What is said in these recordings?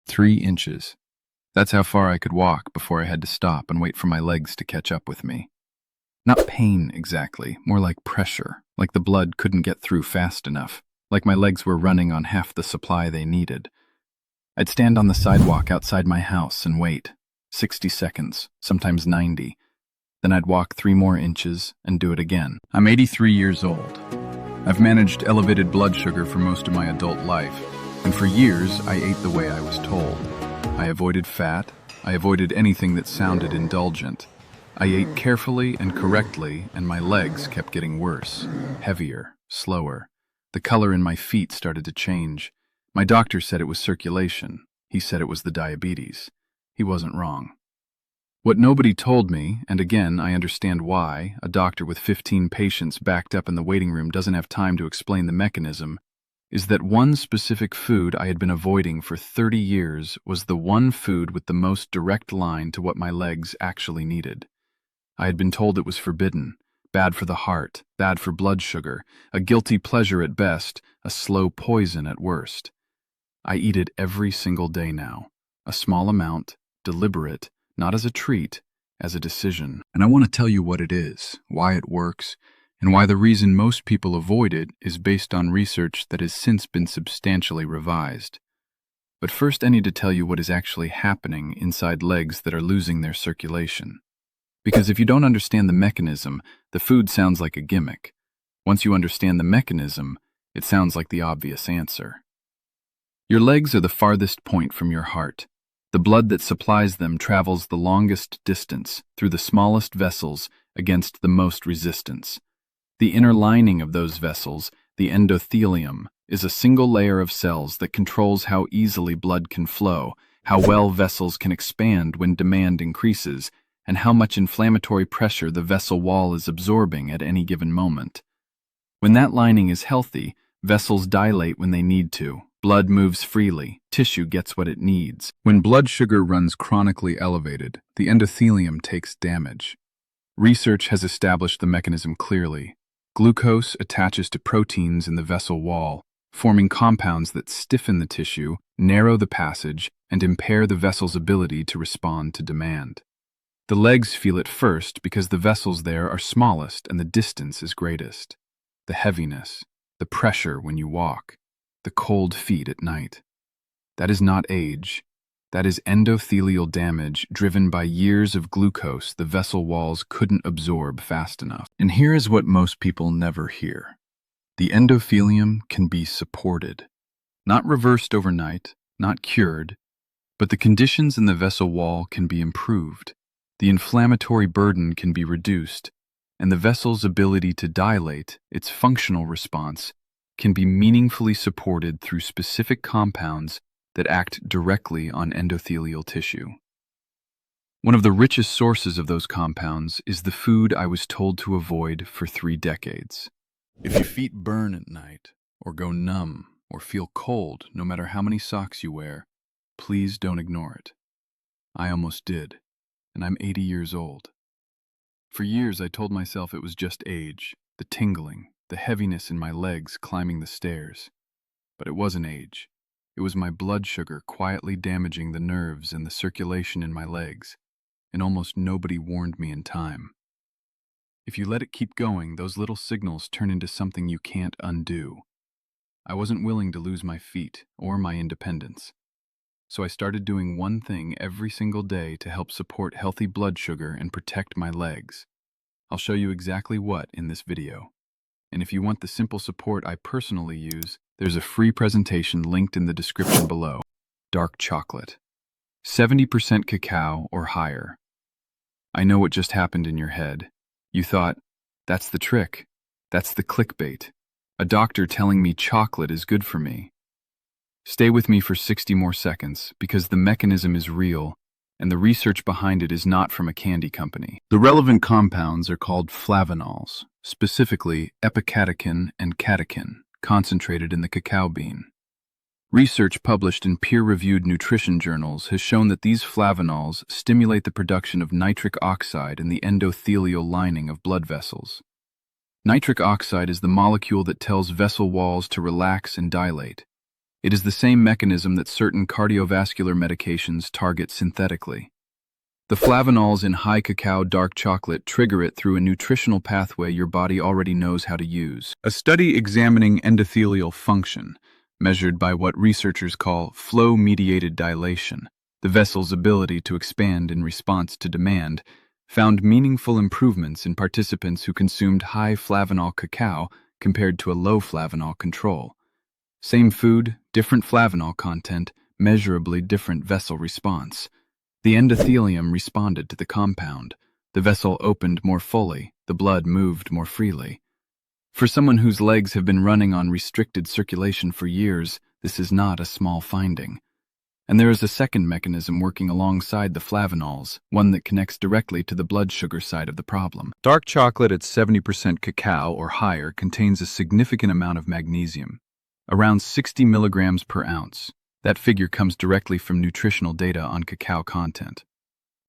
3 inches. That's how far I could walk before I had to stop and wait for my legs to catch up with me. Not pain exactly, more like pressure, like the blood couldn't get through fast enough, like my legs were running on half the supply they needed. I'd stand on the sidewalk outside my house and wait, 60 seconds, sometimes 90. Then I'd walk 3 more inches and do it again. I'm 83 years old. I've managed elevated blood sugar for most of my adult life, and for years I ate the way I was told. I avoided fat, I avoided anything that sounded indulgent. I ate carefully and correctly, and my legs kept getting worse, heavier, slower. The color in my feet started to change. My doctor said it was circulation. He said it was the diabetes. He wasn't wrong. What nobody told me, and again I understand why, a doctor with 15 patients backed up in the waiting room doesn't have time to explain the mechanism, is that one specific food I had been avoiding for 30 years was the one food with the most direct line to what my legs actually needed. I had been told it was forbidden, bad for the heart, bad for blood sugar, a guilty pleasure at best, a slow poison at worst. I eat it every single day now, a small amount, deliberate, not as a treat, as a decision. And I want to tell you what it is, why it works, and why the reason most people avoid it is based on research that has since been substantially revised. But first I need to tell you what is actually happening inside legs that are losing their circulation. Because if you don't understand the mechanism, the food sounds like a gimmick. Once you understand the mechanism, it sounds like the obvious answer. Your legs are the farthest point from your heart. The blood that supplies them travels the longest distance through the smallest vessels against the most resistance. The inner lining of those vessels, the endothelium, is a single layer of cells that controls how easily blood can flow, how well vessels can expand when demand increases, and how much inflammatory pressure the vessel wall is absorbing at any given moment. When that lining is healthy, vessels dilate when they need to, blood moves freely, tissue gets what it needs. When blood sugar runs chronically elevated, the endothelium takes damage. Research has established the mechanism clearly. Glucose attaches to proteins in the vessel wall, forming compounds that stiffen the tissue, narrow the passage, and impair the vessel's ability to respond to demand. The legs feel it first because the vessels there are smallest and the distance is greatest. The heaviness, the pressure when you walk, the cold feet at night. That is not age. That is endothelial damage driven by years of glucose the vessel walls couldn't absorb fast enough. And here is what most people never hear. The endothelium can be supported. Not reversed overnight, not cured, but the conditions in the vessel wall can be improved. The inflammatory burden can be reduced, and the vessel's ability to dilate, its functional response, can be meaningfully supported through specific compounds that act directly on endothelial tissue. One of the richest sources of those compounds is the food I was told to avoid for 3 decades. If your feet burn at night, or go numb, or feel cold no matter how many socks you wear, please don't ignore it. I almost did. And I'm 80 years old. For years I told myself it was just age, the tingling, the heaviness in my legs climbing the stairs. But it wasn't age. It was my blood sugar quietly damaging the nerves and the circulation in my legs, and almost nobody warned me in time. If you let it keep going, those little signals turn into something you can't undo. I wasn't willing to lose my feet or my independence. So I started doing one thing every single day to help support healthy blood sugar and protect my legs. I'll show you exactly what in this video. And if you want the simple support I personally use, there's a free presentation linked in the description below. Dark chocolate. 70% cacao or higher. I know what just happened in your head. You thought, that's the trick. That's the clickbait. A doctor telling me chocolate is good for me. Stay with me for 60 more seconds because the mechanism is real and the research behind it is not from a candy company. The relevant compounds are called flavanols, specifically epicatechin and catechin, concentrated in the cacao bean. Research published in peer-reviewed nutrition journals has shown that these flavanols stimulate the production of nitric oxide in the endothelial lining of blood vessels. Nitric oxide is the molecule that tells vessel walls to relax and dilate. It is the same mechanism that certain cardiovascular medications target synthetically. The flavanols in high cacao dark chocolate trigger it through a nutritional pathway your body already knows how to use. A study examining endothelial function, measured by what researchers call flow-mediated dilation, the vessel's ability to expand in response to demand, found meaningful improvements in participants who consumed high flavanol cacao compared to a low flavanol control. Same food, different flavanol content, measurably different vessel response. The endothelium responded to the compound. The vessel opened more fully, the blood moved more freely. For someone whose legs have been running on restricted circulation for years, this is not a small finding. And there is a second mechanism working alongside the flavanols, one that connects directly to the blood sugar side of the problem. Dark chocolate at 70% cacao or higher contains a significant amount of magnesium, around 60 milligrams per ounce. That figure comes directly from nutritional data on cacao content.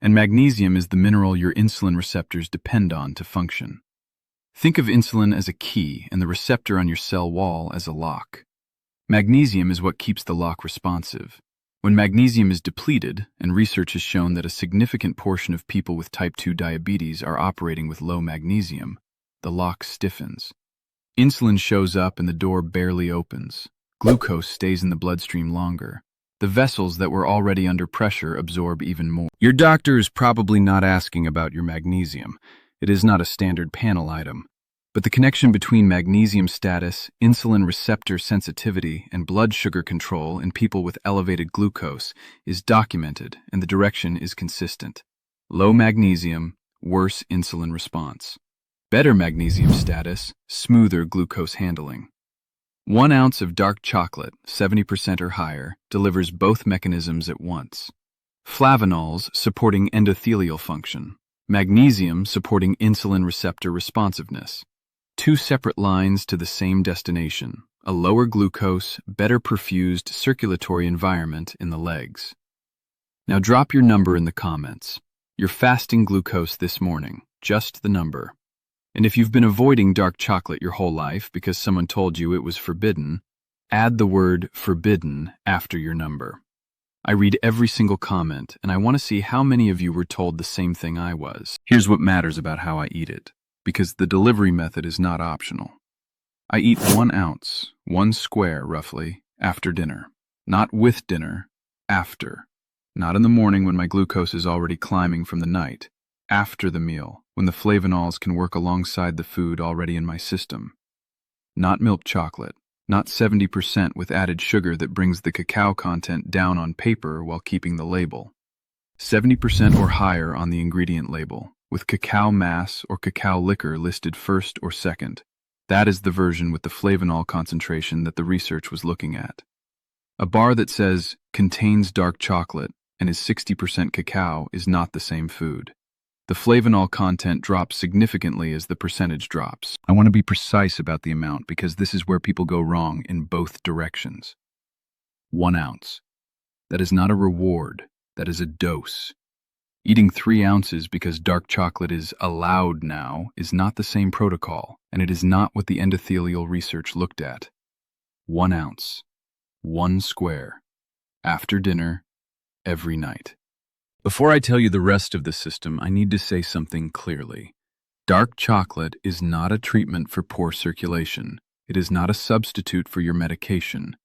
And magnesium is the mineral your insulin receptors depend on to function. Think of insulin as a key and the receptor on your cell wall as a lock. Magnesium is what keeps the lock responsive. When magnesium is depleted, and research has shown that a significant portion of people with type 2 diabetes are operating with low magnesium, the lock stiffens. Insulin shows up and the door barely opens. Glucose stays in the bloodstream longer. The vessels that were already under pressure absorb even more. Your doctor is probably not asking about your magnesium. It is not a standard panel item. But the connection between magnesium status, insulin receptor sensitivity, and blood sugar control in people with elevated glucose is documented, and the direction is consistent. Low magnesium, worse insulin response. Better magnesium status, smoother glucose handling. 1 ounce of dark chocolate, 70% or higher, delivers both mechanisms at once. Flavanols supporting endothelial function. Magnesium supporting insulin receptor responsiveness. 2 separate lines to the same destination, a lower glucose, better perfused circulatory environment in the legs. Now drop your number in the comments. Your fasting glucose this morning, just the number. And if you've been avoiding dark chocolate your whole life because someone told you it was forbidden, add the word forbidden after your number. I read every single comment, and I want to see how many of you were told the same thing I was. Here's what matters about how I eat it, because the delivery method is not optional. I eat 1 ounce, 1 square roughly, after dinner. Not with dinner, after. Not in the morning when my glucose is already climbing from the night. After the meal, when the flavanols can work alongside the food already in my system. Not milk chocolate, not 70% with added sugar that brings the cacao content down on paper while keeping the label. 70% or higher on the ingredient label, with cacao mass or cacao liquor listed first or second. That is the version with the flavanol concentration that the research was looking at. A bar that says, contains dark chocolate and is 60% cacao is not the same food. The flavanol content drops significantly as the percentage drops. I want to be precise about the amount because this is where people go wrong in both directions. 1 ounce. That is not a reward, that is a dose. Eating 3 ounces because dark chocolate is allowed now is not the same protocol, and it is not what the endothelial research looked at. 1 ounce. 1 square. After dinner, every night. Before I tell you the rest of the system, I need to say something clearly. Dark chocolate is not a treatment for poor circulation. It is not a substitute for your medication.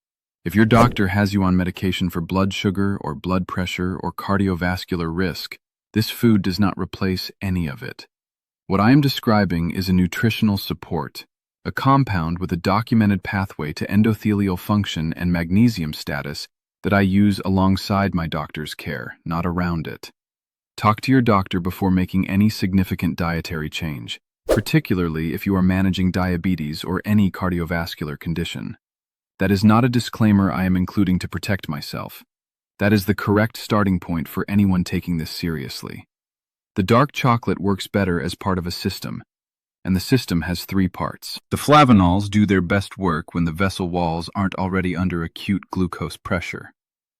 If your doctor has you on medication for blood sugar or blood pressure or cardiovascular risk, this food does not replace any of it. What I am describing is a nutritional support, a compound with a documented pathway to endothelial function and magnesium status that I use alongside my doctor's care, not around it. Talk to your doctor before making any significant dietary change, particularly if you are managing diabetes or any cardiovascular condition. That is not a disclaimer I am including to protect myself. That is the correct starting point for anyone taking this seriously. The dark chocolate works better as part of a system, and the system has 3 parts. The flavanols do their best work when the vessel walls aren't already under acute glucose pressure.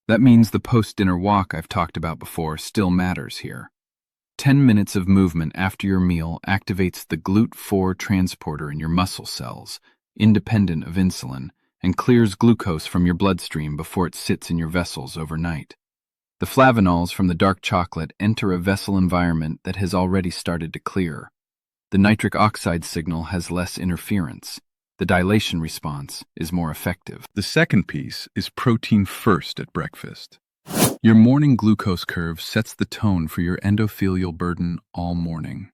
That means the post-dinner walk I've talked about before still matters here. 10 minutes of movement after your meal activates the GLUT4 transporter in your muscle cells, independent of insulin, and clears glucose from your bloodstream before it sits in your vessels overnight. The flavanols from the dark chocolate enter a vessel environment that has already started to clear. The nitric oxide signal has less interference. The dilation response is more effective. The second piece is protein first at breakfast. Your morning glucose curve sets the tone for your endothelial burden all morning.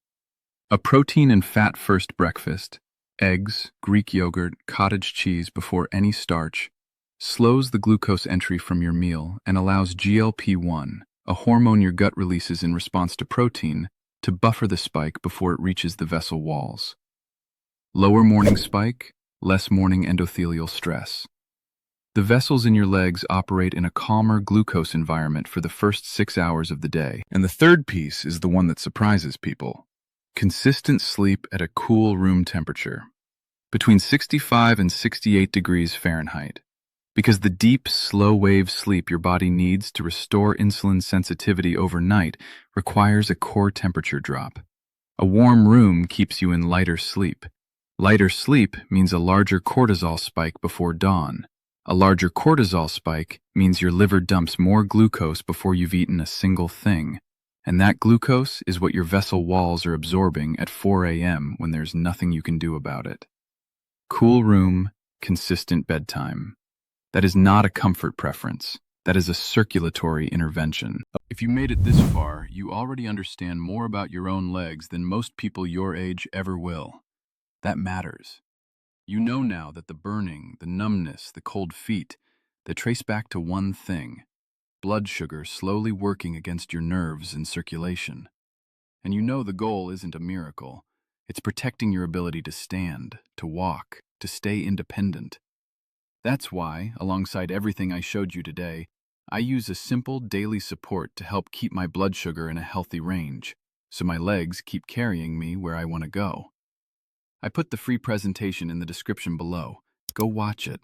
A protein and fat first breakfast, eggs, Greek yogurt, cottage cheese before any starch, slows the glucose entry from your meal and allows GLP-1, a hormone your gut releases in response to protein, to buffer the spike before it reaches the vessel walls. Lower morning spike, less morning endothelial stress. The vessels in your legs operate in a calmer glucose environment for the first 6 hours of the day. And the third piece is the one that surprises people. Consistent sleep at a cool room temperature, between 65 and 68 degrees Fahrenheit, because the deep, slow-wave sleep your body needs to restore insulin sensitivity overnight requires a core temperature drop. A warm room keeps you in lighter sleep. Lighter sleep means a larger cortisol spike before dawn. A larger cortisol spike means your liver dumps more glucose before you've eaten a single thing, and that glucose is what your vessel walls are absorbing at 4 a.m. when there's nothing you can do about it. Cool room, consistent bedtime. That is not a comfort preference. That is a circulatory intervention. If you made it this far, you already understand more about your own legs than most people your age ever will. That matters. You know now that the burning, the numbness, the cold feet, they trace back to one thing: blood sugar slowly working against your nerves and circulation. And you know the goal isn't a miracle. It's protecting your ability to stand, to walk, to stay independent. That's why, alongside everything I showed you today, I use a simple daily support to help keep my blood sugar in a healthy range, so my legs keep carrying me where I want to go. I put the free presentation in the description below. Go watch it.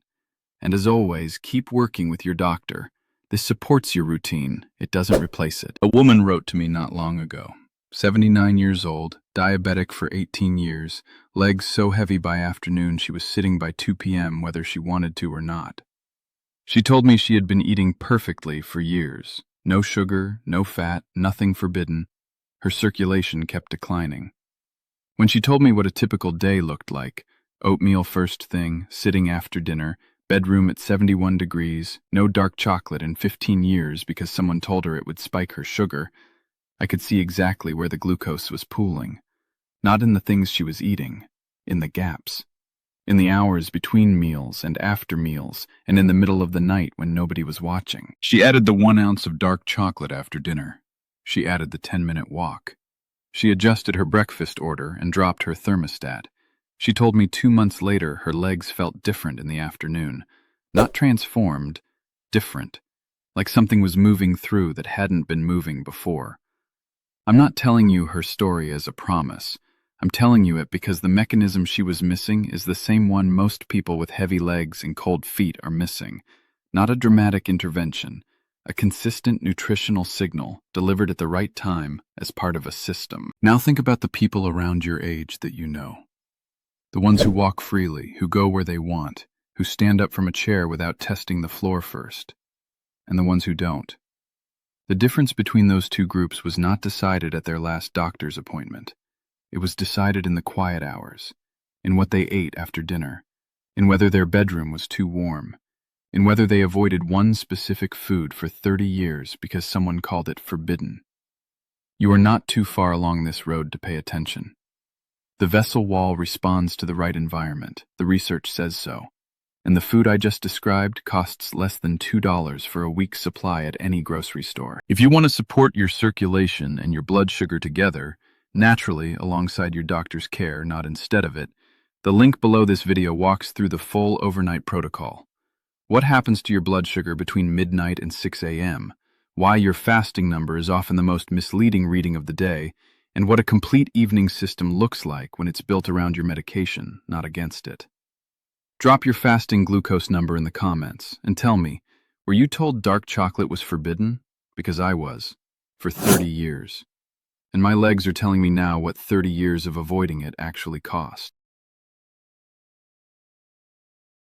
And as always, keep working with your doctor. This supports your routine. It doesn't replace it. A woman wrote to me not long ago. 79 years old, diabetic for 18 years, legs so heavy by afternoon she was sitting by 2 p.m. whether she wanted to or not. She told me she had been eating perfectly for years. No sugar, no fat, nothing forbidden. Her circulation kept declining. When she told me what a typical day looked like, oatmeal first thing, sitting after dinner, bedroom at 71 degrees, no dark chocolate in 15 years because someone told her it would spike her sugar, I could see exactly where the glucose was pooling. Not in the things she was eating, in the gaps. In the hours between meals and after meals, and in the middle of the night when nobody was watching. She added the 1 ounce of dark chocolate after dinner. She added the 10-minute walk. She adjusted her breakfast order and dropped her thermostat. She told me 2 months later her legs felt different in the afternoon. Not transformed, different. Like something was moving through that hadn't been moving before. I'm not telling you her story as a promise. I'm telling you it because the mechanism she was missing is the same one most people with heavy legs and cold feet are missing. Not a dramatic intervention. A consistent nutritional signal delivered at the right time as part of a system. Now think about the people around your age that you know. The ones who walk freely, who go where they want, who stand up from a chair without testing the floor first. And the ones who don't. The difference between those two groups was not decided at their last doctor's appointment. It was decided in the quiet hours, in what they ate after dinner, in whether their bedroom was too warm, in whether they avoided one specific food for 30 years because someone called it forbidden. You are not too far along this road to pay attention. The vessel wall responds to the right environment. The research says so. And the food I just described costs less than $2 for a week's supply at any grocery store. If you want to support your circulation and your blood sugar together, naturally alongside your doctor's care, not instead of it, the link below this video walks through the full overnight protocol. What happens to your blood sugar between midnight and 6 a.m., why your fasting number is often the most misleading reading of the day, and what a complete evening system looks like when it's built around your medication, not against it. Drop your fasting glucose number in the comments and tell me, were you told dark chocolate was forbidden? Because I was, for 30 years. And my legs are telling me now what 30 years of avoiding it actually cost.